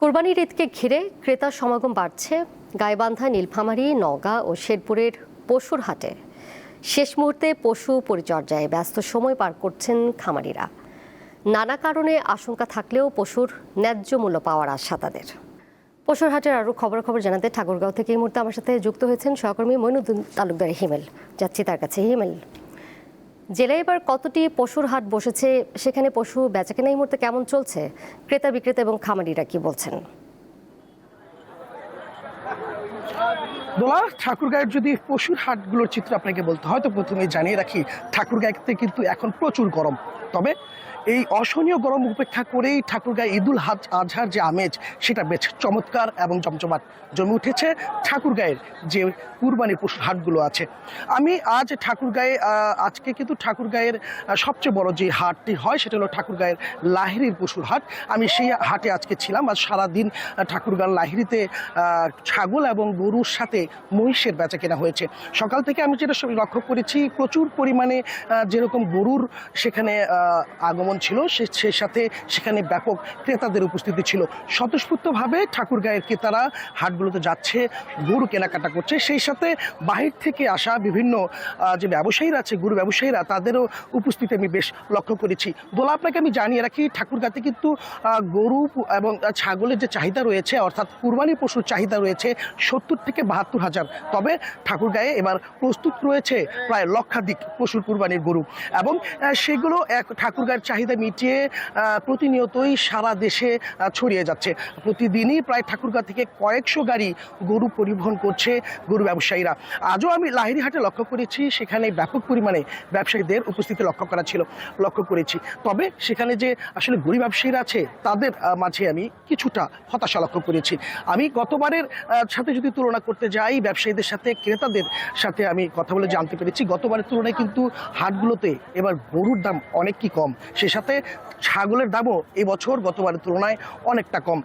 কোরবানির ঈদকে ঘিরে ক্রেতার সমাগম বাড়ছে। গাইবান্ধা, নীলফামারী, নওগাঁ ও শেরপুরের পশুর হাটে শেষ মুহূর্তে পশু পরিচর্যায় ব্যস্ত সময় পার করছেন খামারিরা। নানা কারণে আশঙ্কা থাকলেও পশুর ন্যায্য মূল্য পাওয়ার আশা তাদের। পশুর হাটের আরও খবরাখবর জানাতে ঠাকুরগাঁও থেকে এই মুহূর্তে আমার সাথে যুক্ত হয়েছেন সহকর্মী মইনুদ্দিন তালুকদার হিমেল। যাচ্ছি তার কাছে। হিমেল, জেলায় এবার কতটি পশুর হাট বসেছে, সেখানে পশু বেচাকেনা এই মুহূর্তে কেমন চলছে, ক্রেতা বিক্রেতা এবং খামারিরা কি বলছেন? দোলা, ঠাকুরগাঁয়ের যদি পশুর হাটগুলোর চিত্র আপনাকে বলতে হয় তো প্রথমে জানিয়ে রাখি ঠাকুরগাঁইতে কিন্তু এখন প্রচুর গরম। তবে এই অসহনীয় গরম উপেক্ষা করেই ঠাকুরগাঁয় ঈদুল আজহার যে আমেজ সেটা বেশ চমৎকার এবং জমজমাট জমে উঠেছে ঠাকুরগাঁয়ের যে কুরবানির পশুর হাটগুলো আছে। আমি আজ ঠাকুরগাঁয়ে আজকে কিন্তু ঠাকুরগাঁয়ের সবচেয়ে বড় যে হাটটি হয় সেটা হলো ঠাকুরগাঁয়ের লাহিড়ির পশুর হাট। আমি সেই হাটে আজকে ছিলাম। আজ সারাদিন ঠাকুরগাঁর লাহিড়িতে ছাগল এবং গরুর সাথে মহিষের বেচা কেনা হয়েছে। সকাল থেকে আমি যেটা লক্ষ্য করেছি, প্রচুর পরিমাণে যেরকম গরুর সেখানে আগমন ছিল, সেই সাথে সেখানে ব্যাপক ক্রেতাদের উপস্থিতি ছিল। স্বতঃস্ফূর্তভাবে ঠাকুরগাঁয়ের ক্রেতারা হাটগুলোতে যাচ্ছে, গরু কেনাকাটা করছে। সেই সাথে বাহির থেকে আসা বিভিন্ন যে ব্যবসায়ীরা আছে, গরু ব্যবসায়ীরা, তাদেরও উপস্থিতি আমি বেশ লক্ষ্য করেছি। দোলা, আপনাকে আমি জানিয়ে রাখি ঠাকুরগাঁতে কিন্তু গরু এবং ছাগলের যে চাহিদা রয়েছে, অর্থাৎ কুরবানি পশুর চাহিদা রয়েছে 70 থেকে 72 হাজার। তবে ঠাকুরগাঁয়ে এবার প্রস্তুত রয়েছে প্রায় লক্ষাধিক পশুর কুরবানির গরু, এবং সেগুলো ঠাকুরগাঁয়ের চাহিদা মিটিয়ে প্রতিনিয়তই সারা দেশে ছড়িয়ে যাচ্ছে। প্রতিদিনই প্রায় ঠাকুরগাঁ থেকে কয়েকশো গাড়ি গরু পরিবহন করছে গরু ব্যবসায়ীরা। আজও আমি লাহিড়ি হাটে লক্ষ্য করেছি, সেখানে ব্যাপক পরিমাণে ব্যবসায়ীদের উপস্থিতি লক্ষ্য করেছি। তবে সেখানে যে আসলে গরু ব্যবসায়ীরা আছে তাদের মাঝে আমি কিছুটা হতাশা লক্ষ্য করেছি। আমি গতবারের সাথে যদি তুলনা করতে যাই, ব্যবসায়ীদের সাথে ক্রেতাদের সাথে আমি কথা বলে জানতে পেরেছি গতবারের তুলনায় কিন্তু হাটগুলোতে এবার গরুর দাম অনেক কি কম। সে সাথে ছাগলের দামও এই বছর গতবারের তুলনায় অনেকটা কম।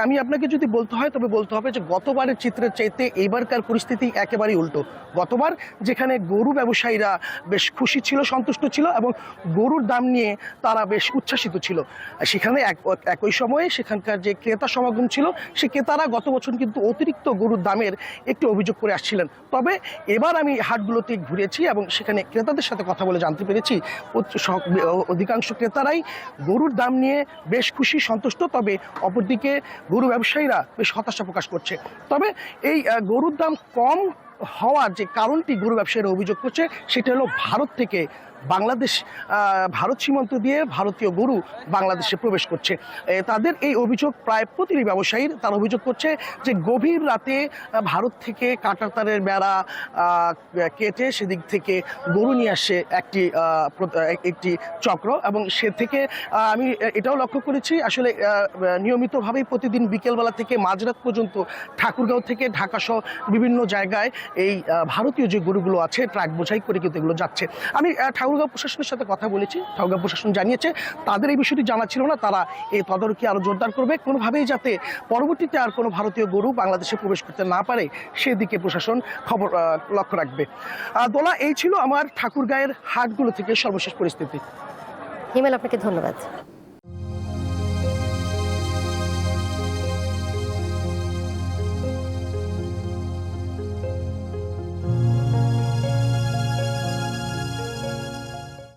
আমি আপনাকে যদি বলতে হয়, তবে বলতে হবে যে গতবারের চিত্রের চাইতে এবারকার পরিস্থিতি একেবারেই উল্টো। গতবার যেখানে গরু ব্যবসায়ীরা বেশ খুশি ছিল, সন্তুষ্ট ছিল এবং গরুর দাম নিয়ে তারা বেশ উচ্ছ্বাসিত ছিল, সেখানে একই সময়ে সেখানকার যে ক্রেতা সমাগম ছিল, সে ক্রেতারা গত বছর কিন্তু অতিরিক্ত গরুর দামের একটু অভিযোগ করে আসছিলেন। তবে এবার আমি হাটগুলোতে ঘুরেছি এবং সেখানে ক্রেতাদের সাথে কথা বলে জানতে পেরেছি অধিকাংশ ক্রেতারাই গরুর দাম নিয়ে বেশ খুশি, সন্তুষ্ট। তবে অপরদিকে গরু ব্যবসায়ীরা বেশ হতাশা প্রকাশ করছে। তবে এই গরুর দাম কম হওয়ার যে কারণটি গরু ব্যবসায়ীরা অভিযোগ করছে, সেটা হলো ভারত সীমান্ত দিয়ে ভারতীয় গরু বাংলাদেশে প্রবেশ করছে। তাদের এই অভিযোগ প্রায় প্রতিটি ব্যবসায়ীর। তারা অভিযোগ করছে যে গভীর রাতে ভারত থেকে কাঁটার তারের বেড়া কেটে সেদিক থেকে গরু নিয়ে আসে একটি চক্র, এবং সে থেকে আমি এটাও লক্ষ্য করেছি আসলে নিয়মিতভাবেই প্রতিদিন বিকেলবেলা থেকে মাঝরাত পর্যন্ত ঠাকুরগাঁও থেকে ঢাকা সহ বিভিন্ন জায়গায় এই ভারতীয় যে গরুগুলো আছে ট্রাক বোঝাই করে কিন্তু এগুলো যাচ্ছে। আমি ঠাকুরগাঁও প্রশাসনের সাথে কথা বলেছি। ঠাকুরগাঁও প্রশাসন জানিয়েছে তাদের এই বিষয়টি জানা ছিল না, তারা এই তদারকি আরও জোরদার করবে, কোনোভাবেই যাতে পরবর্তীতে আর কোনো ভারতীয় গরু বাংলাদেশে প্রবেশ করতে না পারে সেদিকে প্রশাসন লক্ষ্য রাখবে। দোলা, এই ছিল আমার ঠাকুরগাঁয়ের হাটগুলো থেকে সর্বশেষ পরিস্থিতি। হিমেল, আপনাকে ধন্যবাদ।